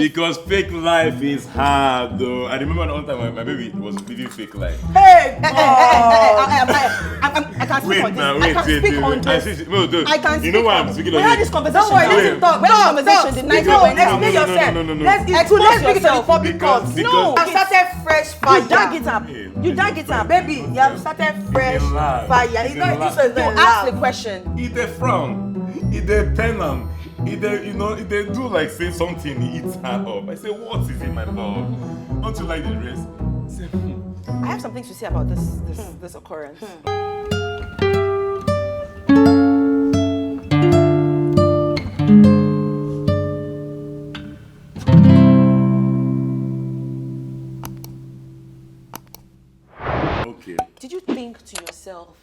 Because fake life is hard, though. I remember one time my baby was living fake life. Hey, I can't speak on this. Wait, I can't speak on this. I can't You know why I'm speaking on this. We had this conversation. Wait. Talk. When conversation the night No, explain yourself. Let's speak to the public court. No, you started fresh fire. You dug it up. You dug it up, baby. You have started fresh fire. It's not this one. Don't ask the question. He dey frown. He dey pen am. He dey, they do like say something. He eats her up. I say, what is in my love? Don't you like the dress? Say, I have something to say about this occurrence. Okay. Did you think to yourself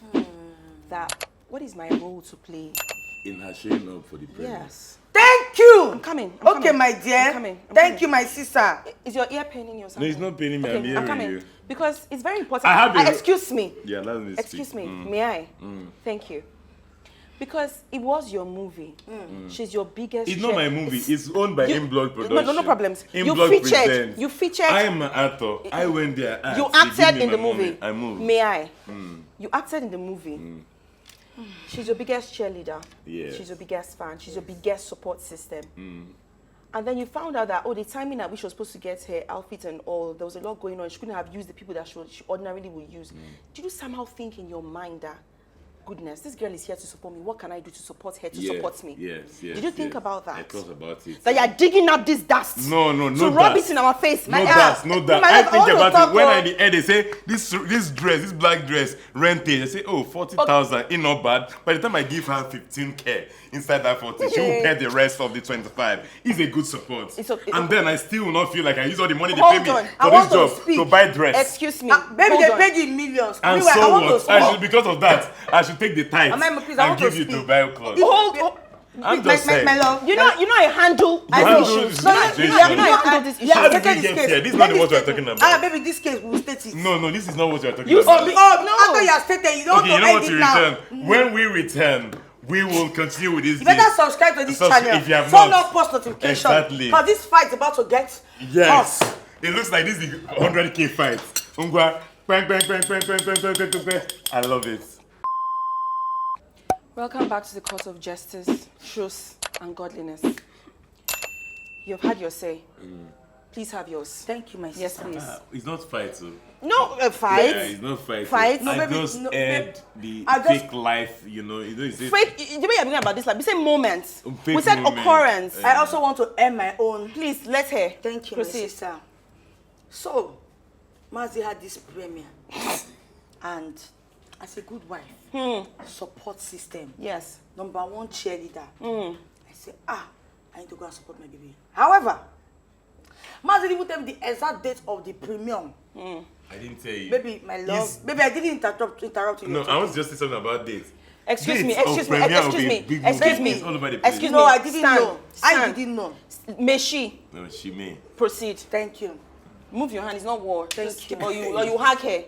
that what is my role to play in her showing up for the pregnancy? Yes. Thank you. I'm coming. Okay, my dear. I'm coming. Thank you, my sister. Is your ear paining you or something? No, it's not paining me. Okay, I'm coming. hearing you. Because it's very important. I have excuse me. Yeah, let me speak. Excuse me. May I? Thank you. Because it was your movie. She's your biggest. It's not my movie. It's owned by InBlood Production. No problems. InBlood presents. You featured. I am an actor. I went there. You acted in the movie. I moved. May I? You acted in the movie. She's your biggest cheerleader. Yeah. She's your biggest fan. She's your biggest support system. And then you found out that, the timing at which she was supposed to get her outfit and all, there was a lot going on. She couldn't have used the people that she ordinarily would use. Did you somehow think in your mind that, goodness, this girl is here to support me. What can I do to support her, to support me? Yes. Did you think about that? I thought about it. That you're digging up this dust? No to rub it in our face. No dust. I think about it. When I the end, they say, this black dress, rented. I say, 40,000, it's not bad. By the time I give her 15K inside that 40, she will pay the rest of the 25. It's a good support. And then I still will not feel like I use all the money they pay me for this job to buy dress. Excuse me. Baby, they paid you millions. And so what? Because of that, I should take the tithe and give you to buy clothes. I'm just saying. My love. You know I handle issues. You know I handle this issue. How did we get here? This is not what we're talking about. Baby, this case, we'll state it. No, this is not what we're talking about. No. After you have stated, you don't okay, you know what to return? Now. When we return, we will continue with this. You better subscribe to this channel. If you have not, post notification. Exactly. Because this fight is about to get Yes. It looks like this is the 100K fight. Ungwa. I love it. Welcome back to the Court of Justice, Truth, and Godliness. You've had your say. Please have yours. Thank you, my sister. Yes, please. It's not fight, so. No, fight. Yeah, it's not fight. Fight. No, I just aired the fake life, fake. The way you're beginning about this, like we said moments. We said occurrence. I also want to end my own. Please, let her. Thank you, proceed. my sister. So, Mazi had this premiere, and as a good wife, support system. Yes. Number one cheerleader. I said, I need to go and support my baby. However, Mazi didn't tell me the exact date of the premiere. I didn't tell you. Baby, my love. Baby, I didn't interrupt you. No, I want to just say something about dates. Excuse me. No, I didn't know. I didn't know. May she? No, she may. Proceed. Thank you. Move your hand. It's not war. Thank you. Or you hug her.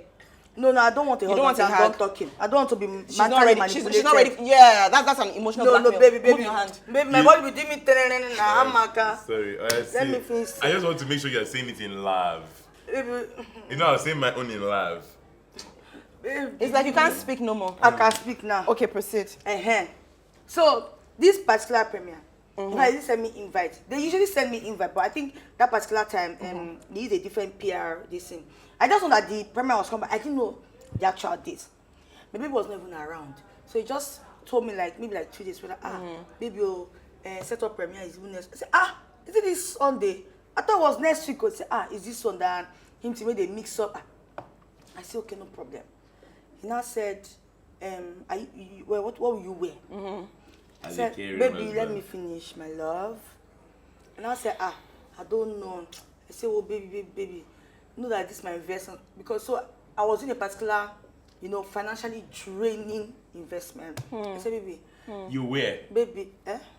No, I don't want to hug. I'm done talking. I don't want to be She's not ready. She's not ready. Yeah, that's an emotional blackmail. No, baby. Move your hand. Baby, my body will do me. Sorry. Let me finish. I just want to make sure you're saying it in love. Baby. You know, I was saying my own in love. Baby. It's like you can't speak no more. I can speak now. Okay, proceed. So, this particular premiere, they didn't send me invite. They usually send me invite, but I think that particular time, they use a different PR, this thing. I just know that the premiere was coming, but I didn't know the actual date. My baby was not even around. So he just told me maybe 2 days later, baby, set up premiere is even next. I said, is it this Sunday? I thought it was next week. I said, is this Sunday? And him to make the mix up. I said, okay, no problem. He now said, what will you wear? I said, baby, let me finish, my love. And I said, I don't know. I said, oh, baby, know that this is my investment. Because so I was in a particular, financially draining investment. I said, baby. You wear? Baby,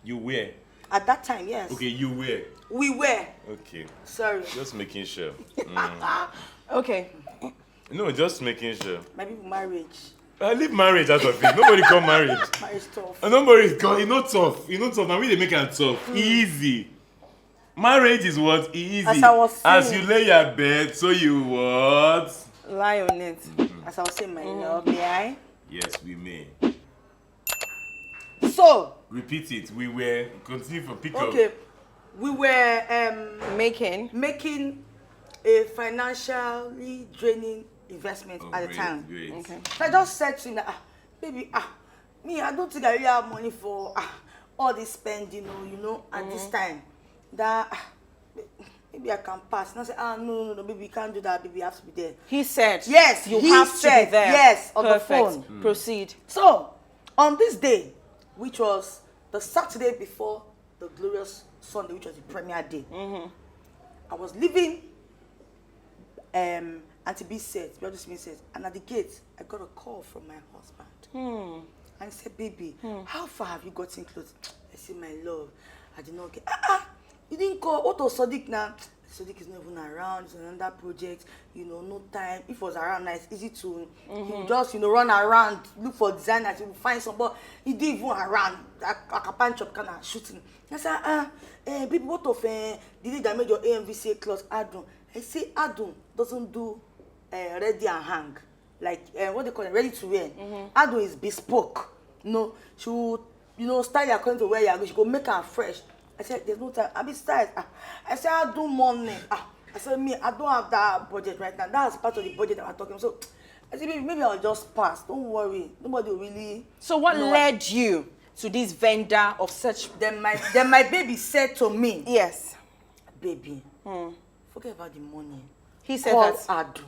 You wear? At that time, yes. Okay, you wear? We were. Okay. Sorry. Just making sure. Okay. No, just making sure. My people marriage. I leave marriage out of it. Nobody call marriage. Marriage tough. Nobody call. It's not tough. Now we they make it tough. Easy. Marriage is what? Easy. As I was saying. As you lay your bed, so you what? Lie on it. As I was saying, my love, may I? Yes, we may. So. Repeat it. We were continue for pick up. Okay. We were making a financially draining investment at the time. Great. Okay. So I just said to him, baby, me, I don't think I really have money for all this spending, at this time. That maybe I can pass. And I said, no, baby, you can't do that, baby, you have to be there. He said, yes, you have to be there. Yes, on Perfect. the phone. Proceed. So, on this day, which was the Saturday before the glorious Sunday, which was the premiere day, I was leaving Auntie B said, and at the gate, I got a call from my husband. And he said, baby, how far have you gotten close? I said, my love, I did not get, you didn't call, what was Sadiq now? Sadiq is not even around, it's another project, no time. If it was around now, it's easy to, you just, run around, look for designers, you will find some, but he didn't even around, like a punch up kind of shooting. I said, baby, what of the day that made your AMVCA clothes, Adun? I say, Adun doesn't do ready and hang, like, what they call it, ready to wear. Adun is bespoke. She will, style according to where you are going, she go make her fresh. I said, there's no time. Besides, I said, I'll do money. I said, I don't have that budget right now. That's part of the budget that I'm talking about. So I said, maybe I'll just pass. Don't worry. Nobody will really. So what led you to this vendor of such? Then my baby said to me, yes, baby, forget about the money. He said Call that. Adu.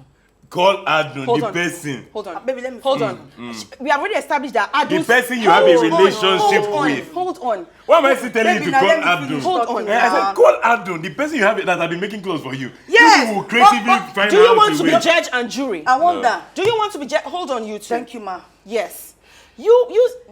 Call Adun, the person. Hold on. Baby, let me hold on. We have already established that Adun. The person you have a relationship with. Hold on. Why am I still telling you to call Adun? Hold on. I said, call Adun, the person you have that have been making clothes for you. Yes. You will creatively find Do you out want a to way. be judge and jury? I wonder. Do you want to be judge? Hold on, you two. Thank you, ma. Yes.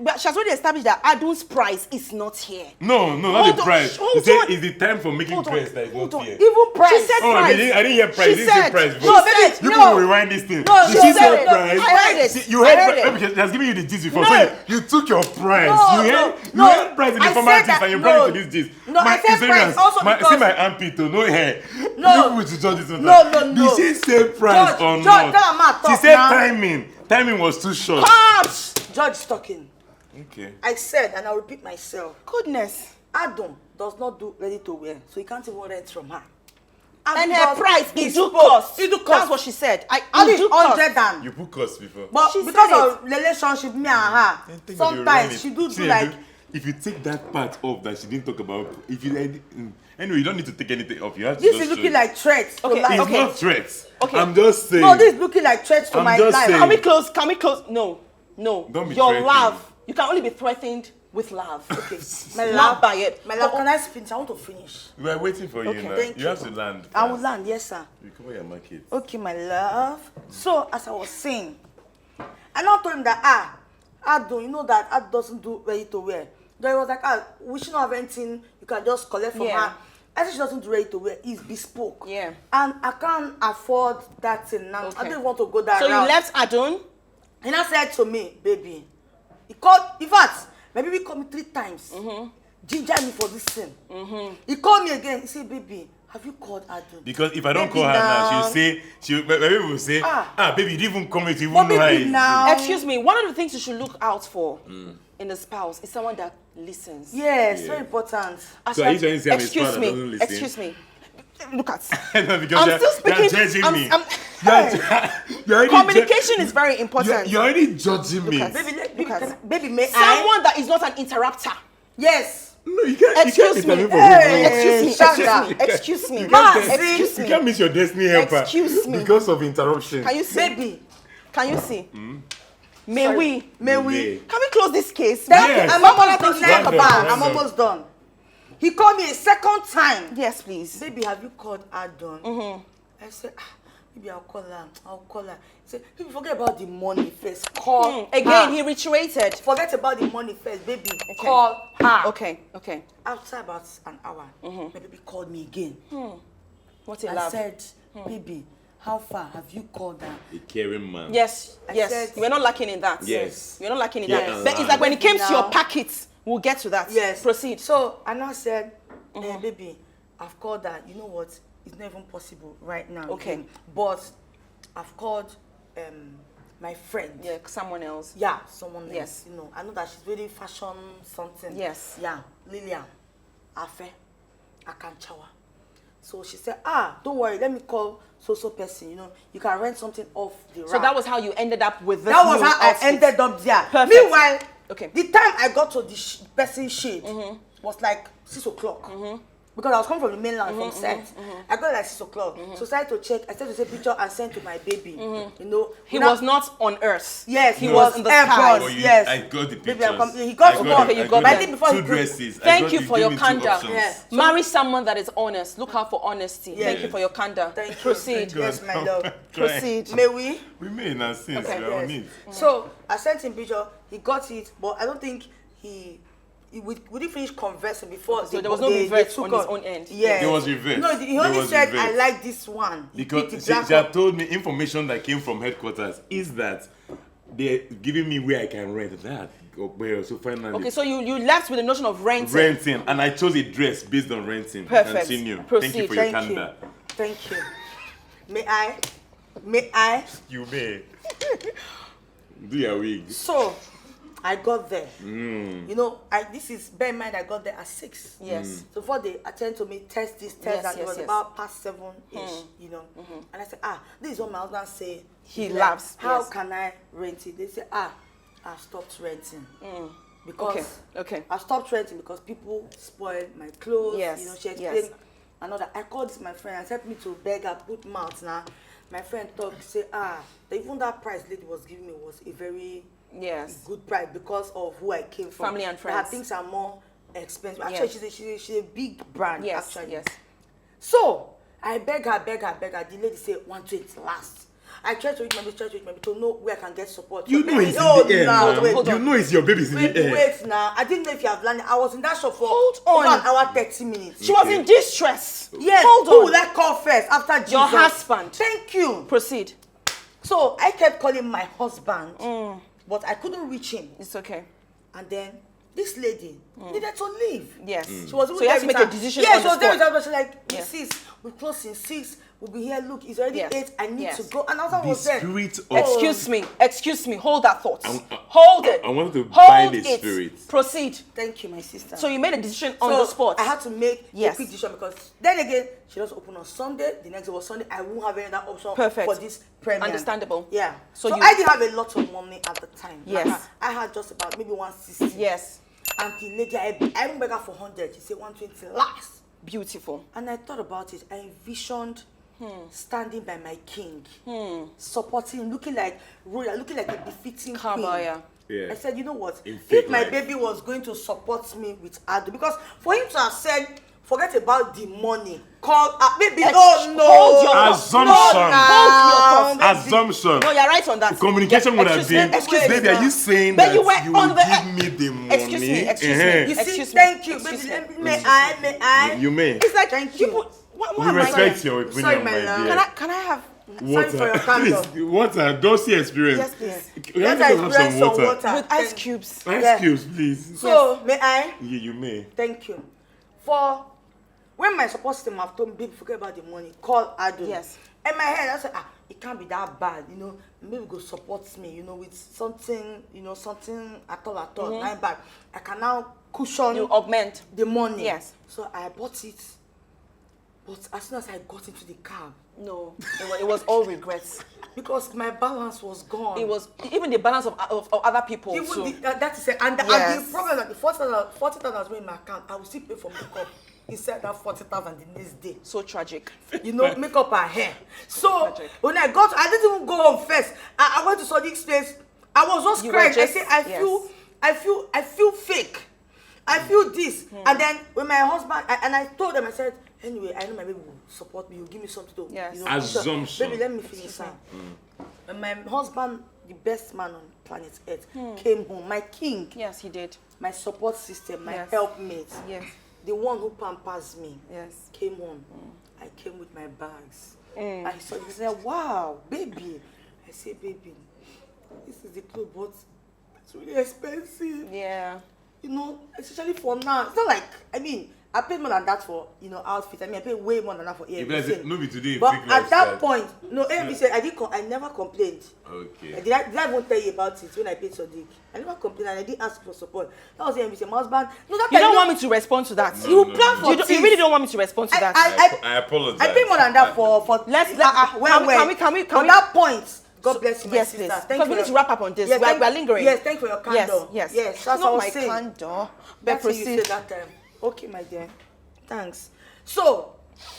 But she has already established that Adun's price is not here. No, not the price. Hold He on. said it's the time for making dress that is not here. Even price. She said price. I didn't hear price. She You didn't say said- price. she before. said- You no. people rewind this thing. No, Did she she said say it. price? I heard it. See, you I heard heard price. it. Because she has given you the gist before. No. So you took your price. No, you no. heard price in the I former said gist that- and you no. brought it to this gist. No, I said price also See because- my armpit, no hair. No. You people to judge this one. No. Did she say price Judge, or Judge, not? tell her ma She talk said now. timing. Timing was too short. Cut! Judge is talking. Okay. I said, and I'll repeat myself, Goodness. Adun does not do ready to wear, so you can't even rent from her. And Adun her does price is bespoke. do cost. It do cost. That's what she said. Adun I is do cost. 100 and. You put cost before. But She because said of relationship, me and her, sometimes she do See, like. if you take that part off that she didn't talk about, anyway, you don't need to take anything off. You have to This just is show looking it. like threats to Okay, life. It's okay. not threats. Okay. I'm just saying. No, this is looking like threats to I'm my just life. saying. Can we close? Can we close? No. Don't be Your threatened. love. You can only be threatened with love. Okay, my Not love, by it. my love, can I finish? I want to finish. We are waiting for you now. Thank You you. have to land. I will first. land, yes, sir. You cover your market. Okay, my love. So, as I was saying, I now told him that, Adun, you know that Adun doesn't do ready to wear. Then he was like, we should not have anything you can just collect from Yeah. her. I said she doesn't do ready to wear. It's bespoke. Yeah. And I can't afford that thing now. Okay. I don't want to go that So route. you left Adun? He now said to me, baby, he called, in fact, my baby called me 3 times. Ginger me for this thing. He called me again. He said, baby, have you called Adun? Because if I don't Baby call her now, now. she'll say, my baby will say, baby, you didn't even come with you, But even know how baby it is. now. Excuse me. One of the things you should look out for in a spouse is someone that listens. Yes, Yeah. very important. So are you trying to say I'm a Excuse spouse that me. doesn't listen? Excuse me. Look at. No, because I'm you're- still speaking. You're judging me. I'm- You're already communication is very important. You're already judging me. Lucas. Baby, baby, may I? Someone that is not an interrupter. Yes. No, you can't. Excuse you me. can't intervene for Hey. him. Excuse me. You can't, Excuse you me. can't miss your destiny helper. Excuse me. Because of interruption. Can you see? Baby. Can you see? May Sorry. we? May May. we? Can we close this case? Yes. I'm almost done. Talk about. I'm almost done. He called me a second time. Yes, please. Baby, have you called Adun? I said, maybe I'll call her. He said, baby, forget about the money first. Call Again, her. he reiterated. Forget about the money first, baby. Call her. Okay. After about an hour, my baby called me again. What's your I love? said, baby, how far have you called her? A caring man. Yes. I said- We're not lacking in that. Yes. We're not lacking in Yeah, that. and But it's like when it came to now- your packets, we'll get to that. Yes. Proceed. So I now said, baby, I've called that. You know what? It's not even possible right now. Okay. Again. But I've called my friend. Yeah, someone else. Yeah, someone else. Yes. You know, I know that she's really fashion something. Yes. Yeah, Lillian, Afe, Akanchawa. So she said, don't worry, let me call so person. You know, you can rent something off the rack. So that was how you ended up with this. That was new how I outfit. ended up there. Perfect. Meanwhile, Okay. the time I got to the person's shade was like 6 o'clock. Because I was coming from the mainland from set. I got like 6 o'clock. So I started to check. I started to take picture and send to my baby. You know, He was not on Earth. Yes, he was in the airport. skies. Oh, you, Yes. I got the Baby, pictures. he got I one. Okay, you I got But I them. think before two he could- dresses. I Thank got you for your gave me two candor. options. Yes. Marry someone that is honest. Look out for honesty. Yes. Thank you for your candor. Thank you. Proceed. Thank God. Yes, my love. Proceed. May we? We may now since Okay. we are on Yes. it. So I sent him picture. He got it, but I don't think we didn't finish conversing before. So there was no revert on his own end. Yes. There was revert. No, he There only was said, revert. I like this one. He picked Because the she black had one. told me information that came from headquarters is that they're giving me where I can rent that. Well, so finally Okay, so you left with the notion of renting. renting, and I chose a dress based on renting. Perfect. Continue. Thank Proceed. you for your Thank you. candor. Thank you. May I? You may. Do your wig. So, I got there. You know, this is, bear in mind, I got there at 6. Yes. So before they attend to me, test this, test Yes, that, yes, it was yes. about past 7-ish, you know. And I said, this is what my husband say. He He's loves, How yes. can I rent it? They say, I stopped renting. Because Okay. I stopped renting because people spoil my clothes. Yes, You know, she yes. explained another. I called this my friend and helped me to beg her, put mouth now. My friend talked, say, even that price lady was giving me was a very Yes. good price because of who I came from. Family and Her friends. things are more expensive. Yes. Actually, she's a big brand. Yes. Actually. Yes. So I beg her. The lady said 120 last. I tried to reach my baby to know where I can get support. You So know baby, it's in the air now. wait, You know it's your baby's in wait, the air. wait now. I didn't know if you have landed. I was in that shop for Hold on. over an hour 30 minutes. She was in distress. Yes. Hold Who on. would I call first after Jesus? Your husband. Thank you. Proceed. So I kept calling my husband, but I couldn't reach him. It's okay. And then this lady needed to leave. Yes. She was So you have to make a decision Yeah, on she the was there with spot. her, but she's like, Yeah. sis, we close in 6. We'll be here. Look, it's already Yes. 8. I need Yes. to go. And I The was there. spirit of Excuse me. Hold that thought. I- Hold it. I wanted to Hold buy the it. spirit. Proceed. Thank you, my sister. So you made a decision on So the spot. I had to make Yes. a quick decision because then again, she just opened on Sunday. The next day was Sunday. I won't have any other option Perfect. for this premiere. Understandable. Yeah. So So you- I didn't have a lot of money at the time. Yes. Like, I had just about maybe 160. Yes. And the lady, I even begged her for 100. She said 120 last. Beautiful. And I thought about it. I envisioned standing by my king, supporting him, looking like royal, looking like a befitting Kabaya. queen. Yeah. I said, you know what? In If fake my life. baby was going to support me with Ado, because for him to have said, forget about the money, call baby, no, hold your Assumption. Hold your thoughts. Assumption. No, you're right on that. Communication would have Excuse me, been, excuse me. baby, are you saying But that you were you on will the- give me the money? Excuse me, excuse me. Eh-heh. You see, Excuse me, thank you, excuse baby. me. May I? You may. It's like Thank you you. put. What We am I respect saying? your opinion, Sorry, my my love. dear. Can I have? Water. Sorry for your candor. Please, water. Don't see experience. Yes, please. Can I Let us have bless some some water? water. With ice cubes. Ice Yeah. cubes, please. So, may I? Yeah, you may. Thank you. For when my support system have told me, baby, forget about the money, call Ado. Yes. In my head, I said, it can't be that bad, maybe go support me, with something, something at all, not bad. I can now cushion You augment. the money. Yes. So I bought it, but as soon as I got into the cab, No, it was all regrets. because my balance was gone. It was even the balance of other people Even too. that is it. And Yes. the problem is that the 40,000 was in my account, I will still pay for makeup inside that 40,000 the next day. So tragic. Makeup her hair. So Tragic. when I didn't even go home first. I went to Sadiq's place. I was just You were crying. just- I said, yes. I feel fake. I feel this. And then when my husband and I told them, I said, anyway, I know my baby will support me. He'll give me something to Yes. Assumption. Baby, let me finish that. When my husband, the best man on planet Earth, came home, my king, Yes, he did. my support system, my Yes. helpmate, Yes. the one who pampers me, Yes. came home. I came with my bags. I saw it. He said, wow, baby. I said, baby, this is the clothes, but it's really expensive. Yeah. Especially for now. It's not like, I paid more than that for, outfits. I mean, I paid way more than that for AMVC. No, be today. But at that point, no, AMVC, I never complained. Okay. Did I even tell you about it when I paid Sadiq? I never complained and I didn't ask for support. That was AMVC. My husband. No, that you don't want me to respond to that. You plan for you really don't want me to respond to that. I apologize. I paid more than that for can we on that point. God bless you, my yes, sister. please. Thank Because you we need to wrap up on this. Yes, we're lingering. Yes, thank you for your candor. Yes. That's not what I my was saying. candor. But That's what you proceed. said that time. Okay, my dear. Thanks. So,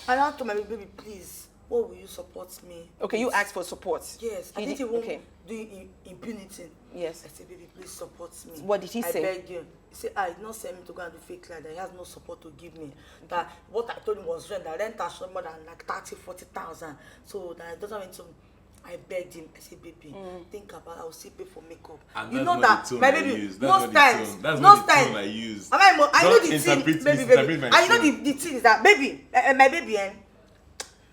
I now told my baby, please, what will you support me? Okay, you asked for support. Yes, I didn't even do impunity. Yes. I said, baby, please support me. What did he say? I beg you. He said, he did not send me to go and do fake life, that he has no support to give me. That what I told him was rent, that rent has more than like 30,000-40,000. So that it doesn't mean to. I begged him. I said, baby, think about it. I will still pay for makeup. And you know that, my baby, most times, I use. I know the thing, baby. And you know the thing is that, baby, my baby,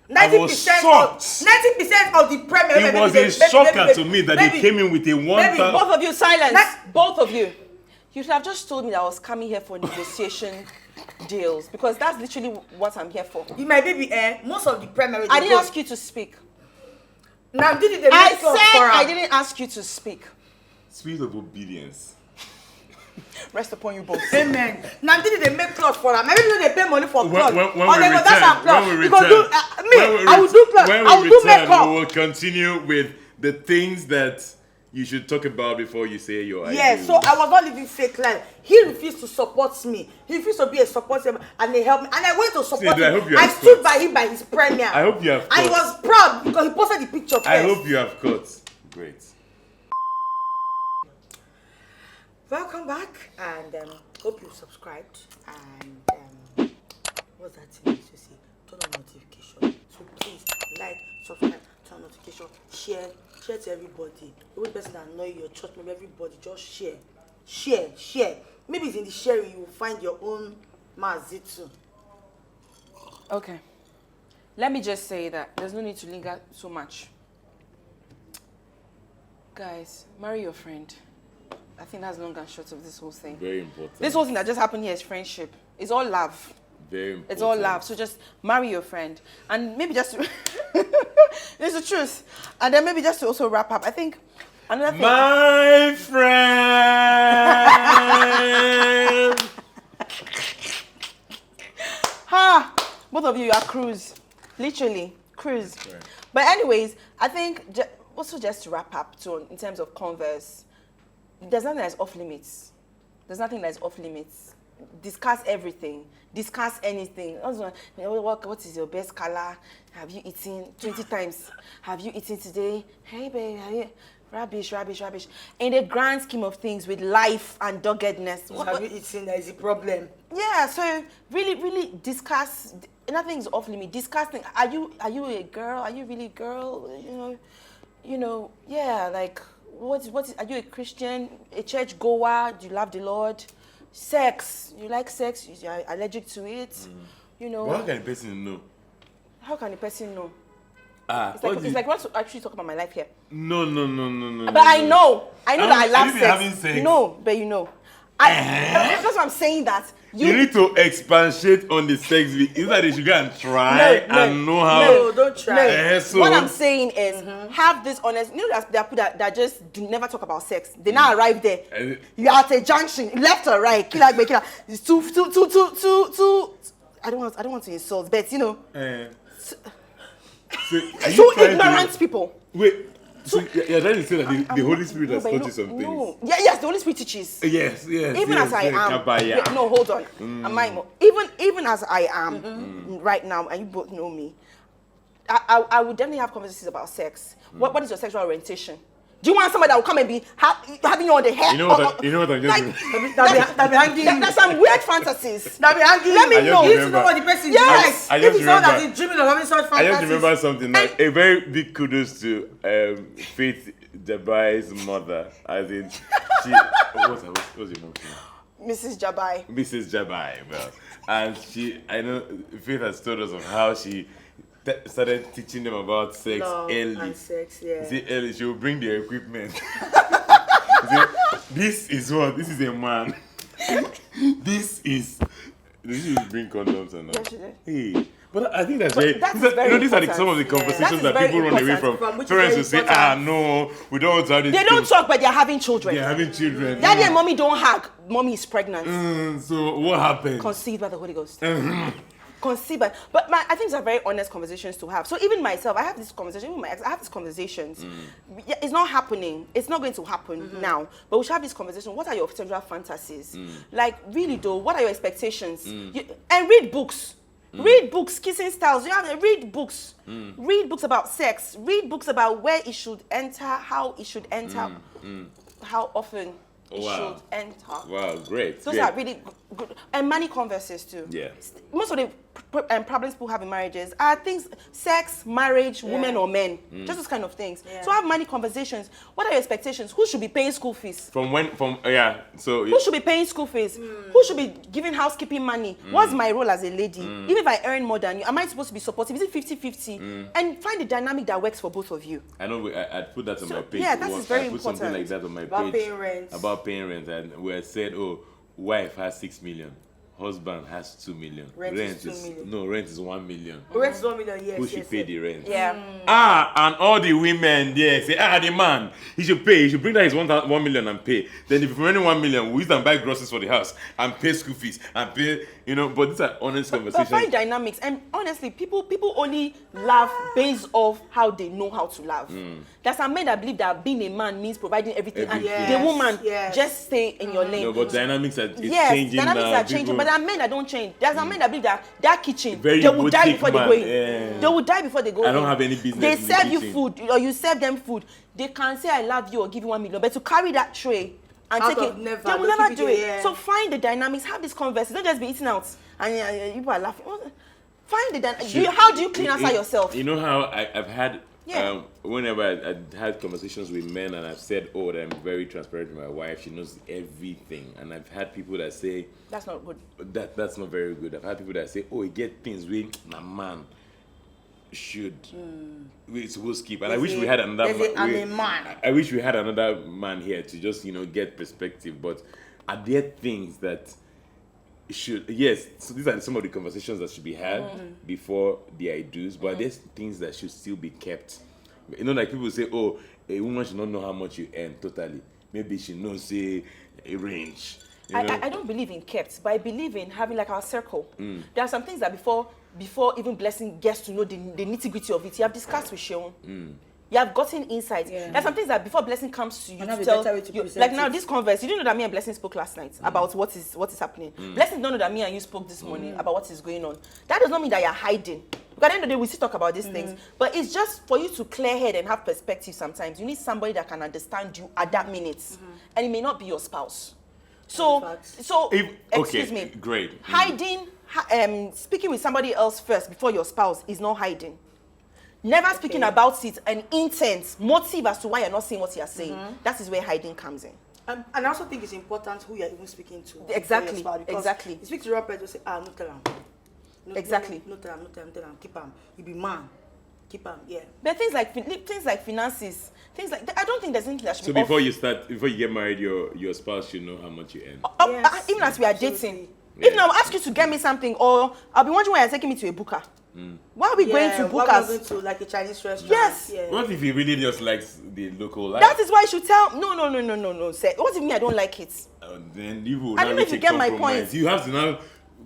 90% of the premium. It was a shocker to me that they came in with a 1,000. Both of you, silence. Both of you. You should have just told me that I was coming here for negotiation deals, because that's literally what I'm here for. My baby, most of the premium. I didn't ask you to speak. Now, I didn't ask you to speak. Spirit of obedience. Rest upon you both. Amen. Now, did they make clothes for them? Maybe they pay money for clothes. When we will continue with the things that you should talk about before you say your idea. Yes, so I was not living fake life. He refused to support me. He refused to be a supporter, and they helped me. And I went to support him. I stood by him by his premiere. I hope you have caught. And he was proud because he posted the picture first. I hope you have caught. Great. Welcome back, and hope you subscribed. And what's that thing you say? Turn on notification. So please like, subscribe, turn on notification, share to everybody. Every person that know your church member, everybody, just share. Maybe it's in the sharing you will find your own Mazi too. Okay. Let me just say that there's no need to linger so much. Guys, marry your friend. I think that's long and short of this whole thing. Very important. This whole thing that just happened here is friendship. It's all love. Very important. It's all love. So just marry your friend. And maybe just to it's the truth. And then maybe just to also wrap up, I think another thing. My friend! Both of you are cruise. Literally, cruise. Right. But anyways, I think also just to wrap up in terms of converse, there's nothing that's off limits. There's nothing that's off limits. Discuss everything. Discuss anything. What is your best color? Have you eaten 20 times? Have you eaten today? Hey, babe, have you? Rubbish. In the grand scheme of things, with life and doggedness. Have you eaten? There is a problem. Yeah, so really discuss. Nothing's off limit. Discuss things. Are you a girl? Are you really a girl? Yeah, like what is are you a Christian? A church goer? Do you love the Lord? Sex. You like sex? You're allergic to it? But how can a person know? How can a person know? It's like we want to actually talk about my life here. No. But I know that I love sex. No, but you know. That's what I'm saying, that you need to expatiate on the sex. Is that they should go and try and know how? No, don't try. So what I'm saying is, have this honest. You know, there are people that just never talk about sex. They now arrive there. You're at a junction, left or right. Killer. It's too. I don't want to insult, but you know. So ignorant people. Wait. So you're trying to say that the Holy Spirit has taught you some things? No. Yes, the Holy Spirit teaches. Yes. Even as I am. No, hold on. Even as I am right now, and you both know me, I would definitely have conversations about sex. What is your sexual orientation? Do you want somebody that will come and be having you on the head? You know what I'm just hanging. There's some weird fantasies. That be hanging. Let me know. You need to know what the person yes. If it's someone that is dreaming of having such fantasies. I just remember something. Like, a very big kudos to Faith Jabai's mother. As in, what's your mom's name? Mrs. Jabai. Mrs. Jabai, well. And I know Faith has told us of how she started teaching them about sex early. And sex, yeah. See, early, she will bring their equipment. See, this is a man. This is Did you bring condoms or not? Yes, she did. Hey. But I think that's But very. that is these are, very you know, these are important. some of the Yeah. conversations That that is people very run away important. from. Which is Parents very will say, important. no, we don't want to have this. They don't talk, but they're having children. They're having children. Daddy and mommy don't hug. Mommy is pregnant. So what happened? Conceived by the Holy Ghost. Conceived by. But I think these are very honest conversations to have. So even myself, I have this conversation with my ex. I have these conversations. Yeah, it's not happening. It's not going to happen now. But we should have this conversation. What are your sexual fantasies? Like, really though, what are your expectations? And read books. Read books, kissing styles. You have to read books. Read books about sex. Read books about where it should enter, how it should enter, how often it should enter. Wow, great. Those are really good. And money converses too. Yeah. Most of the problems people have in marriages are things, sex, marriage, women or men. Just those kind of things. Yeah. So have money conversations. What are your expectations? Who should be paying school fees? From when? From yeah. So Who should be paying school fees? Who should be giving housekeeping money? What's my role as a lady? Even if I earn more than you, am I supposed to be supportive? Is it 50-50? And find the dynamic that works for both of you. I know I'd put that on my page. yeah, that is very I put something important. like that on my About page. paying rent. About paying rent, and we said, oh, wife has 6 million, husband has 2 million. Rent is 2 million. No, rent is 1 million. Rent is 1 million, yes. Who should yes, pay yes. the rent? Yeah. And all the women there say, the man, he should pay. He should bring that his 1 million and pay. Then if you're earning 1 million, we use and buy groceries for the house and pay school fees and pay, but these are honest But conversations. find dynamics, and honestly, people only love based off how they know how to love. There's some men that believe that being a man means providing everything, and Everything. the woman Yes. just stay in your lane. No, but dynamics are Yes, changing dynamics now. are changing, but there are men that don't change. There's some men that believe that kitchen, Very they will die boutique before man, they go in. yeah. They will die before they go in. I don't have any business They in the serve you kitchen. food, or you serve them food. They can say I love you or give you 1 million, but to carry that tray and Out take of it, never, they will they'll never keep do it it. there, yeah. So find the dynamics, have this conversation. Don't just be eating out and people are laughing. Find the dynamics. How do you clean outside yourself? You know how I've had, Yeah. whenever I had conversations with men and I've said, oh, that I'm very transparent with my wife, she knows everything. And I've had people that say, That's not good. that's not very good. I've had people that say, oh, you get things with a man should we're supposed to keep. And I wish we had another I'm a man. I wish we had another man here to just, get perspective. But are there things that so these are some of the conversations that should be had before the I do's, but there's things that should still be kept. Like people say, oh, a woman should not know how much you earn totally. Maybe she knows, say, a range. I don't believe in kept, but I believe in having like our circle. There are some things that before even Blessing gets to know the nitty-gritty of it, you have discussed with Sean. You have gotten insight. Yeah. There are some things that before Blessing comes to you And have to a tell better way to you, present like now it. this converse, you didn't know that me and Blessing spoke last night about what is happening. Blessing don't know that me and you spoke this morning about what is going on. That does not mean that you're hiding. Because at the end of the day, we still talk about these things. But it's just for you to clear head and have perspective sometimes. You need somebody that can understand you at that minute. And it may not be your spouse. So, excuse me. Great. Hiding, speaking with somebody else first before your spouse is not hiding. Never speaking about it, an intent, motive as to why you're not saying what you're saying. That is where hiding comes in. And I also think it's important who you're even speaking to. Exactly, for your spouse, because exactly. You speak to the wrong person, you say, no tell him. Exactly. No tell him, keep him. You be man. Keep him, yeah. But things like finances, things like I don't think there's anything that should So be before you get married, your spouse should know how much you earn. Yes, even as we are absolutely. dating. Even I'll ask you to get me something, or I'll be wondering why you're taking me to a booker. Why are we going to why are we bookers? going to like a Chinese restaurant? Yes. Yeah. What if he really just likes the local life? That is why you should tell. No. Sir. What if me I don't like it? Then you will I now don't know if reach you a get my compromise. point. You have to now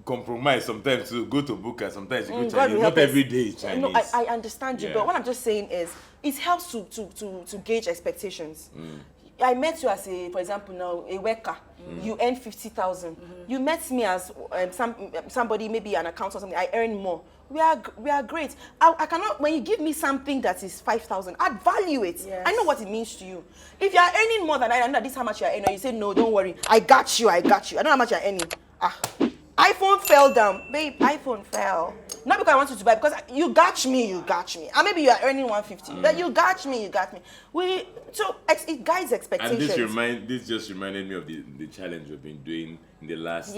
compromise sometimes to go to booker. Sometimes you go God Chinese. will Not help us. every day is Chinese. No, I understand you, Yeah. but what I'm just saying is it helps to gauge expectations. I met you as for example, now a worker. You earn 50,000. You met me as somebody, maybe an accountant or something. I earn more. We are great. I cannot. When you give me something that is 5,000, I'd value it. Yes. I know what it means to you. If you are earning more than I know, this is how much you are earning. You say no, don't worry. I got you. I don't know how much you're earning. iPhone fell down, babe. iPhone fell. Not because I want you to buy, because you got me. And maybe you are earning 150. But you got me. It guides expectations. And this just reminded me of the challenge we've been doing in the last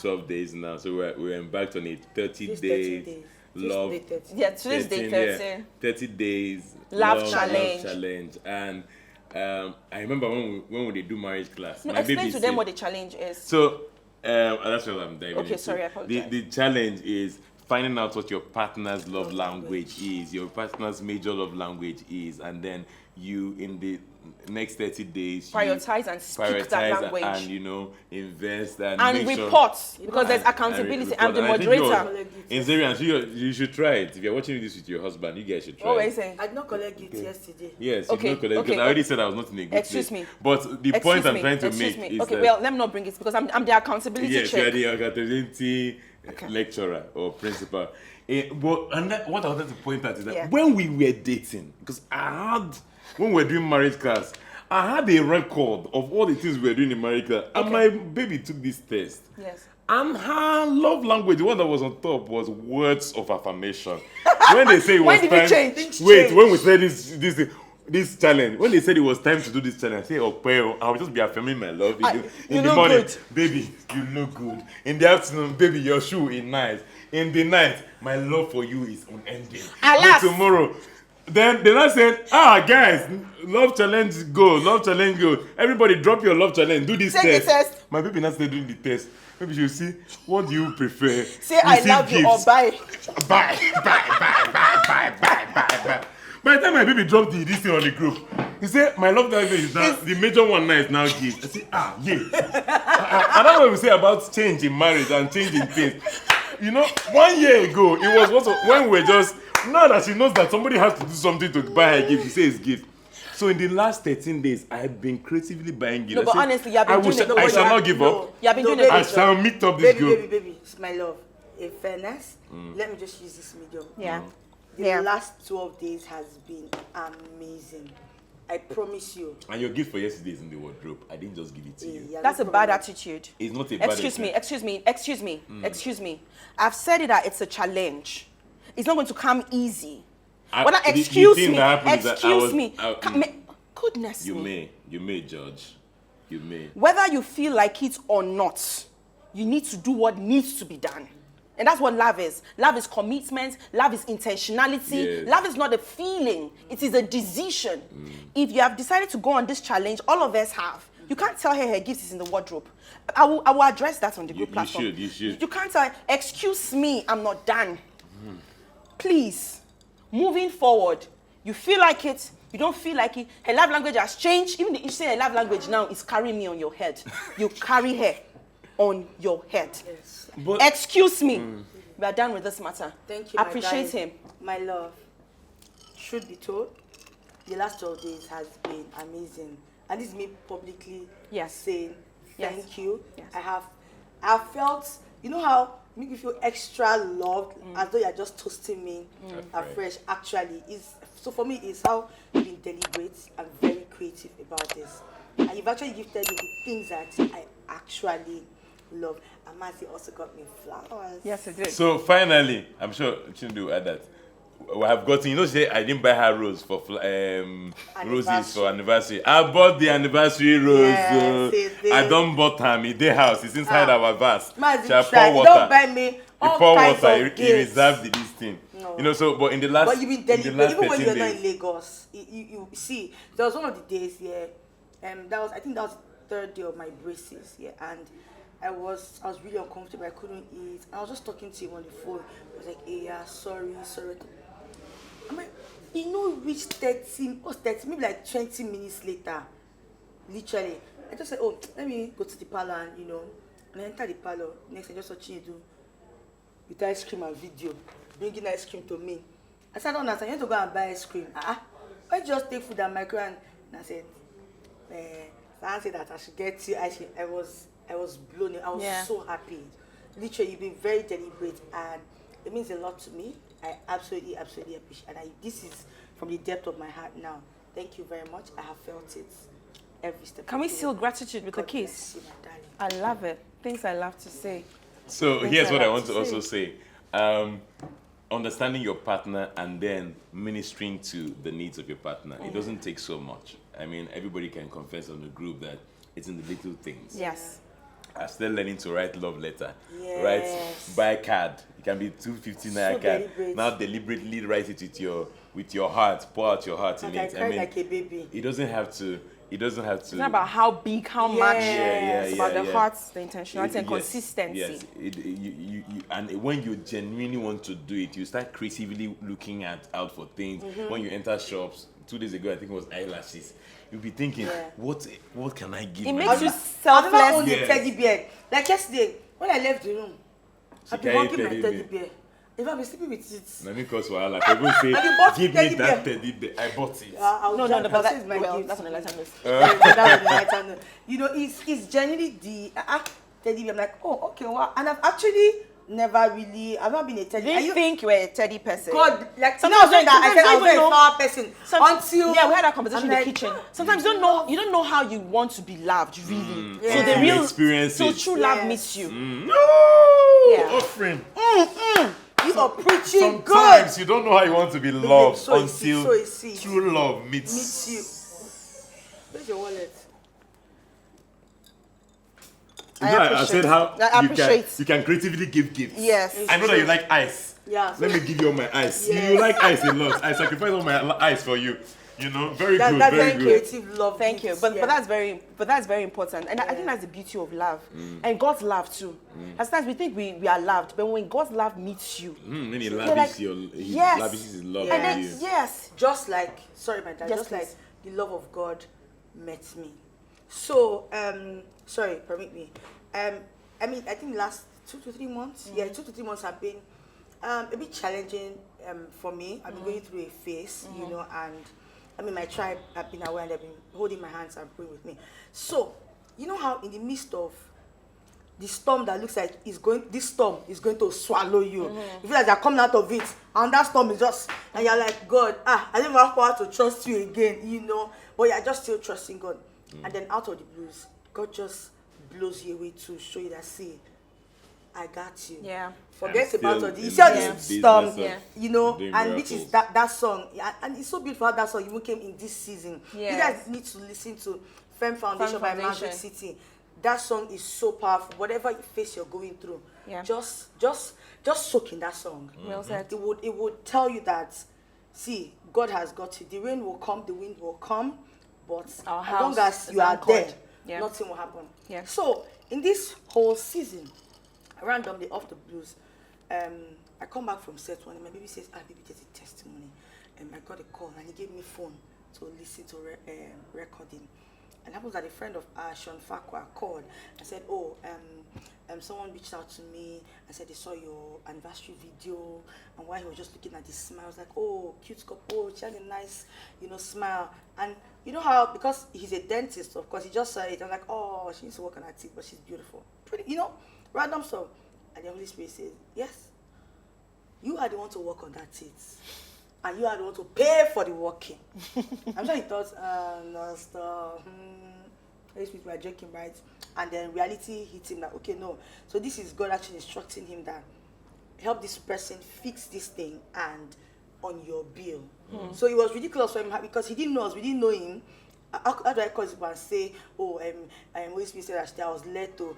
12 days now. So we're embarked on a 30 days love. Today's day 13. 30 days Love challenge. And I remember when we do marriage class. No, my explain baby to them said- what the challenge is. So That's what I'm diving Okay, into. sorry, I apologize. The challenge is finding out what your partner's love language is, your partner's major love language is, and then you, in the next 30 days, Prioritize and speak that language. and, you know, invest and make report, sure, because there's accountability. report. I'm the And I think moderator. In Zarian, you should try it. If you're watching this with your husband, you guys should try What were you it. saying? I did not collect gifts yesterday. Yes, Okay, you've not collected, okay, because I already said I was not in a good Excuse place. me. But the point I'm trying to make is okay, that, well, let me not bring it because I'm the accountability yes, you are check. the accountability lecturer or principal. What I wanted to point out is that when we were dating, because when we were doing marriage class, I had a record of all the things we were doing in marriage class, and my baby took this test. Yes. And her love language, the one that was on top, was words of affirmation. When they say it was When did time, it change? wait, when we said this challenge, when they said it was time to do this challenge, I say, "Oh, I'll just be affirming my love." In the morning, baby, you look good. In the afternoon, baby, your shoe is nice. In the night, my love for you is unending. Alas. Tomorrow, then I said, guys, love challenge go. Everybody drop your love challenge, do this Take the test. My baby not still doing the test. Maybe she'll see, what do you prefer? Say I love you or buy. Buy. By the time my baby dropped this thing on the group, he said, my love language is now, the major one now is now gift. I said, yeah. And that's what we say about change in marriage and changing things. You know, 1 year ago, it was also when we were just, now that she knows that somebody has to do something to buy her gift, she says gift. So in the last 13 days, I've been creatively buying gifts. No, but honestly, you have been doing it. I shall not give up. You have been doing it. I shall meet up this girl. Baby, it's my love. In fairness, let me just use this medium. Yeah. The last 12 days has been amazing. I promise you. And your gift for yesterday is in the wardrobe. I didn't just give it to you. That's a bad attitude. It's not a bad attitude. Excuse me. I've said it that it's a challenge. It's not going to come easy. Goodness me. You may, Judge. You may. Whether you feel like it or not, you need to do what needs to be done. And that's what love is. Love is commitment. Love is intentionality. Yes. Love is not a feeling. It is a decision. If you have decided to go on this challenge, all of us have. You can't tell her gift is in the wardrobe. I will address that on the group platform. You should. You can't tell her, excuse me, I'm not done. Please, moving forward, you feel like it, you don't feel like it. Her love language has changed. Even if you say her love language now is carrying me on your head. You carry her on your head. Yes. But, excuse me. We are done with this matter. Thank you. Appreciate him. My love. Truth be told, the last 12 days has been amazing. And this is me publicly saying thank you. Yes. I felt, you know how make you feel extra loved, as though you're just toasting me afresh. Actually, so for me, it's how you've been deliberate and very creative about this. And you've actually gifted me the things that I actually love. And Mazi also got me flowers. Yes, it did. So finally, I'm sure Chindu will add that. We have gotten, you know, say I didn't buy her roses for anniversary. I bought the anniversary rose. I don't bought her in the house. It's inside our vase. Mazi, don't buy me all kinds of he reserved this thing. No. You know, so but in the last, but you've been deliberate. Even when you're not days, in Lagos, you see, there was one of the days I think that was the 3rd day of my braces, and I was really uncomfortable. I couldn't eat. I was just talking to him on the phone. I was like, hey, sorry. I mean, reached 30, maybe like 20 minutes later. Literally, I just said, oh, let me go to the parlor and I enter the parlor. Next, I just saw Chinedu with ice cream and video, bringing ice cream to me. I said, I don't understand. You need to go and buy ice cream. Why just take food and microwave? And I said, I said that I should get you ice cream. I was blown away. I was so happy. Literally, you've been very deliberate, and it means a lot to me. I absolutely appreciate it. And this is from the depth of my heart now. Thank you very much. I have felt it every step. Can we seal gratitude with a kiss? Bless you, my darling. I love it. Things I love to say. So here's what I want to also say. Understanding your partner and then ministering to the needs of your partner. It doesn't take so much. I mean, everybody can confess on the group that it's in the little things. Yes. I'm still learning to write love letter. Yes. Right? Buy a card. It can be 250 naira card. Deliberate. Now deliberately write it with your heart. Pour out your heart in I it. cried like a baby. It doesn't have to. it doesn't have to. It's not about how big, how much. It's about the yeah. heart, the intentionality, and Yes, consistency. Yes, you, and when you genuinely want to do it, you start creatively looking out for things. When you enter shops, 2 days ago, I think it was eyelashes. You'll be thinking, what can I give? It my makes you man? I've never selfless. owned a teddy bear. Like yesterday, when I left the room, I've been carried walking my teddy teddy bear. bear. If I've been sleeping with it. Let me cause wahala. People say, And you bought give me teddy that bear. teddy bear. I bought it. No, but that's my well, gift. that's on the lighter note. That's on the lighter note. You know, it's genuinely the teddy bear. I'm like, oh, okay, wow. And I've actually I've not been a teddy. Didn't think you were a teddy person. God, like Sometimes sometimes that I said I was don't a know- flower person until yeah, we had that conversation I'm in the like, kitchen. Sometimes you don't know how you want to be loved, really. Yeah. So the You real experience so it. true love Yes. meets you. No! Yeah. Offering. You are preaching Sometimes good. you don't know how you want to be loved so you see, until so you see. true love meets Meets you. Where's your wallet? You know, I said how I appreciate. you can creatively give gifts. Yes. I know that you like ice. Yeah. Let me give you all my ice. Yes. You like ice a lot. I sacrifice all my ice for you. You know, very good, That's very very good. creative love. Thank you. gifts, But yeah. that's very important. And I think that's the beauty of love. And God's love too. Sometimes we think we are loved, but when God's love meets you, When he you're lavishes like, he yes. lavishes his love Yeah. and on then you. yes. Just like, sorry, my dad, Yes, just like please. the love of God met me. So, sorry, permit me. I mean, I think last 2 to 3 months, 2 to 3 months have been a bit challenging for me. I've been going through a phase, you know, and I mean, my tribe have been aware and they've been holding my hands and praying with me. So, you know how in the midst of the storm that looks like this storm is going to swallow you. You feel like you're coming out of it, and that storm is just, and you're like, God, I don't have power to trust you again, you know, but you're just still trusting God. And then out of the blues, God just blows you away to show you that, see, I got you. Yeah. Forget I'm about still all this. You in see all the this business storm, of you know, doing and which is miracles. that song. And it's so beautiful how that song even came in this season. Yes. You guys need to listen to Firm Foundation by Foundation. Magic City. That song is so powerful. Whatever face you're going through, Yeah. just soak in that song. Well said. It would tell you that, see, God has got you. The rain will come, the wind will come, but Our as long house as is you are anchored. there, Yeah. nothing will happen. Yeah. So in this whole season, randomly off the blues, I come back from set one and my baby says, baby, there's a testimony. I got a call and he gave me phone to listen to recording. And it happens that a friend of Sean Fakwa called and said, someone reached out to me and said they saw your anniversary video, and while he was just looking at the smile, I was like, oh, cute couple, she had a nice, smile. And you know how, because he's a dentist, of course, he just saw it. I'm like, oh, she needs to work on her teeth, but she's beautiful. Pretty, random stuff. And the Holy Spirit says, yes, you are the one to work on that teeth. And you are the one to pay for the working. I'm sure he thought, no, stop. These people are joking, right? And then reality hit him that, okay, no. So this is God actually instructing him that, help this person fix this thing and on your bill. So it was ridiculous for him because he didn't know us, we didn't know him. How do I call people and say, Holy Spirit said that I was led to,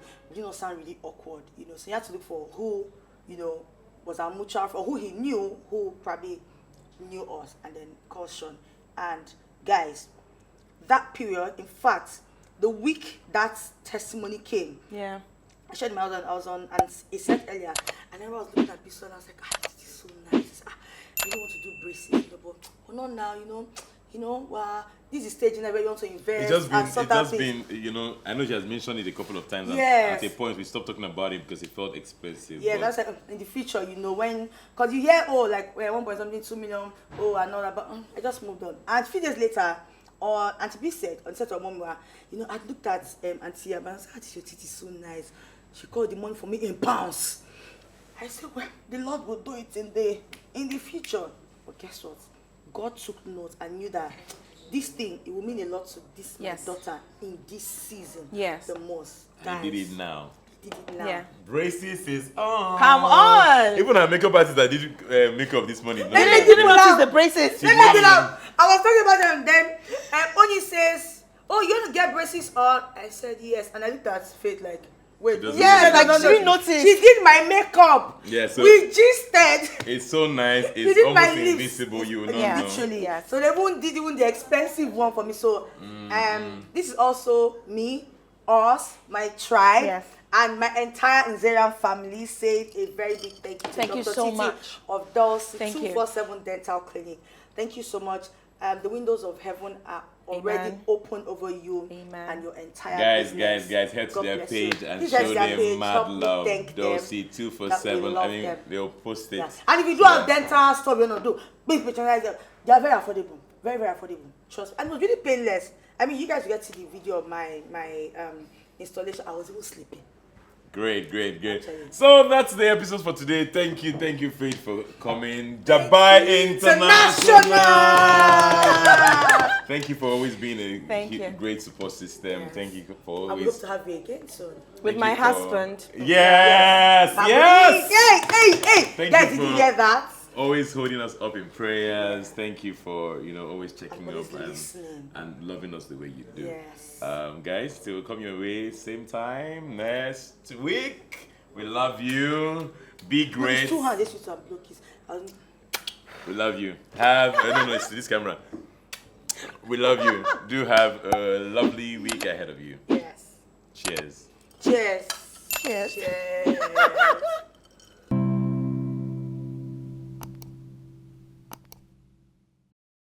sound really awkward, So he had to look for who, was our mutual friend, or who he knew, who probably knew us, and then called Sean. And guys, that period, in fact, the week that testimony came, Yeah. I shared my husband, I was on, and he said earlier, and then I was looking at this one, I was like, this is so nice. You don't want to do braces, but not now, this is stage where you want to invest. I know she has mentioned it a couple of times. Yes. And at a point, we stopped talking about it because it felt expensive. Yeah, but that's like in the future, when, because you hear, 1 point something, 2 million, and all that, but I just moved on. And a few days later, Auntie B said, on the set of Mom, I looked at Auntie Abba and said, your teeth is so nice. She called the money for me in pounds. I said, well, the Lord will do it in the future. But guess what? God took note and knew that this thing, it will mean a lot to this my daughter in this season. Yes. The most. I did it now. Did it now. Yeah. Braces is on. Come on. Even our makeup artist that did makeup this morning. Let me You didn't notice the braces. Let me get out. I was talking about them then. And Oni says, you want to get braces on? I said yes. And I looked at Faith like, Wait, doesn't yes, know. I She didn't notice. She did my makeup. Yeah, so We gisted. it's so nice. She It's did my almost lips. invisible. You will not Yeah. know. Literally. Yes. So they won't did even the expensive one for me. So this is also me, us, my tribe, Yes. and my entire Nzerian family saying a very big thank you to Thank you Dr. so Titi much. of Dulce Thank you. 247 Dental Clinic. Thank you so much. The windows of heaven are already Amen. open over you Amen. and your entire Guys, business. head to God their bless page you. and Please show head to their them page, mad help me love. thank They'll them see that we 247. love I mean, them. they'll post it. Yeah. And if you do So have dental stuff you want to do, please patronize them. They are very affordable. Very, very affordable. Trust me. And it was really painless. I mean, you guys will get to the video of my installation. I was even sleeping. Great. Actually. So that's the episode for today. Thank you, Faith, for coming. Jabai International. Thank you for always being a great support system. Yes. Thank you for I would always. love to have you again soon. With Thank my you for- husband. Yes. Hey. Thank Guys, you did you for- hear that? Always holding us up in prayers. Thank you for always checking Always up listening. and loving us the way you do. Yes. Guys, till come your way same time next week. We love you. Be great. It's 2 hands. This is a blow kiss. We love you. No, it's this camera. We love you. Do have a lovely week ahead of you. Yes. Cheers. Cheers. Cheers. Cheers.